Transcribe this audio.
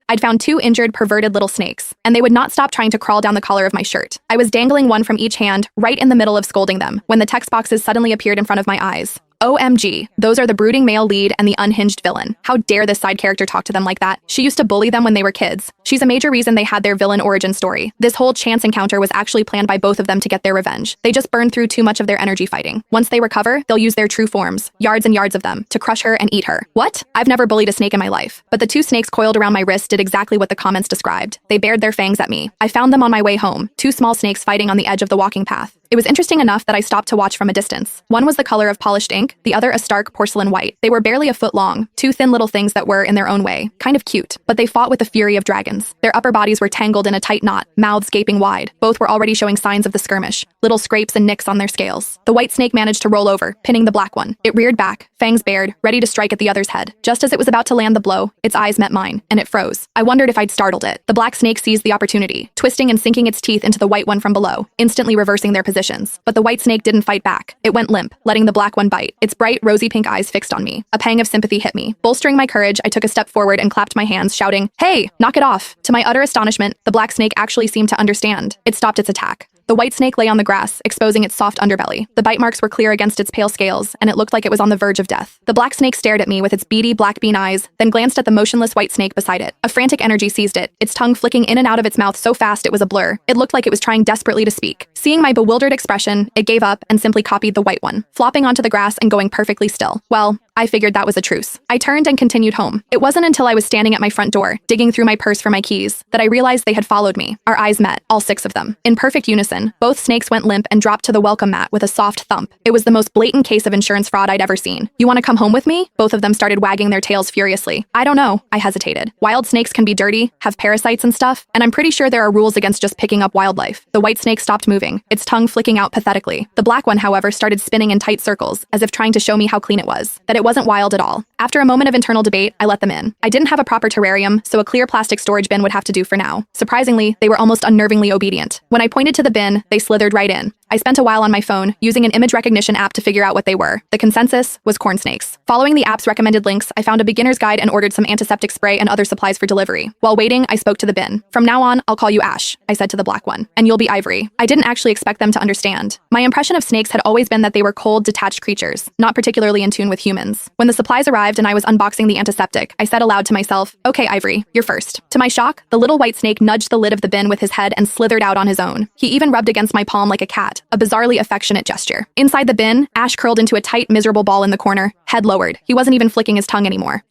I'd found two injured, perverted little snakes, and they would not stop trying to crawl down the collar of my shirt. I was dangling one from each hand, right in the middle of scolding them, when the text boxes suddenly appeared in front of my eyes. OMG, those are the brooding male lead and the unhinged villain. How dare this side character talk to them like that? She used to bully them when they were kids. She's a major reason they had their villain origin story. This whole chance encounter was actually planned by both of them to get their revenge. They just burned through too much of their energy fighting. Once they recover, they'll use their true forms, yards and yards of them, to crush her and eat her. What? I've never bullied a snake in my life. But the two snakes coiled around my wrist did exactly what the comments described. They bared their fangs at me. I found them on my way home, two small snakes fighting on the edge of the walking path. It was interesting enough that I stopped to watch from a distance. One was the color of polished ink, the other a stark porcelain white. They were barely a foot long, two thin little things that were, in their own way, kind of cute, but they fought with the fury of dragons. Their upper bodies were tangled in a tight knot, mouths gaping wide. Both were already showing signs of the skirmish, little scrapes and nicks on their scales. The white snake managed to roll over, pinning the black one. It reared back, fangs bared, ready to strike at the other's head. Just as it was about to land the blow, its eyes met mine, and it froze. I wondered if I'd startled it. The black snake seized the opportunity, twisting and sinking its teeth into the white one from below, instantly reversing their positions. But the white snake didn't fight back. It went limp, letting the black one bite, its bright, rosy pink eyes fixed on me. A pang of sympathy hit me. Bolstering my courage, I took a step forward and clapped my hands, shouting, "Hey, knock it off!" To my utter astonishment, the black snake actually seemed to understand. It stopped its attack. The white snake lay on the grass, exposing its soft underbelly. The bite marks were clear against its pale scales, and it looked like it was on the verge of death. The black snake stared at me with its beady black bean eyes, then glanced at the motionless white snake beside it. A frantic energy seized it, its tongue flicking in and out of its mouth so fast it was a blur. It looked like it was trying desperately to speak. Seeing my bewildered expression, it gave up and simply copied the white one, flopping onto the grass and going perfectly still. Well, I figured that was a truce. I turned and continued home. It wasn't until I was standing at my front door, digging through my purse for my keys, that I realized they had followed me. Our eyes met, all six of them. In perfect unison, both snakes went limp and dropped to the welcome mat with a soft thump. It was the most blatant case of insurance fraud I'd ever seen. "You want to come home with me?" Both of them started wagging their tails furiously. "I don't know," I hesitated. "Wild snakes can be dirty, have parasites and stuff, and I'm pretty sure there are rules against just picking up wildlife." The white snake stopped moving, its tongue flicking out pathetically. The black one, however, started spinning in tight circles, as if trying to show me how clean it was, that it wasn't wild at all. After a moment of internal debate, I let them in. I didn't have a proper terrarium, so a clear plastic storage bin would have to do for now. Surprisingly, they were almost unnervingly obedient. When I pointed to the bin, they slithered right in. I spent a while on my phone, using an image recognition app to figure out what they were. The consensus was corn snakes. Following the app's recommended links, I found a beginner's guide and ordered some antiseptic spray and other supplies for delivery. While waiting, I spoke to the bin. "From now on, I'll call you Ash," I said to the black one, "and you'll be Ivory." I didn't actually expect them to understand. My impression of snakes had always been that they were cold, detached creatures, not particularly in tune with humans. When the supplies arrived and I was unboxing the antiseptic, I said aloud to myself, "Okay, Ivory, you're first." To my shock, the little white snake nudged the lid of the bin with his head and slithered out on his own. He even rubbed against my palm like a cat, a bizarrely affectionate gesture. Inside the bin, Ash curled into a tight, miserable ball in the corner, head lowered. He wasn't even flicking his tongue anymore.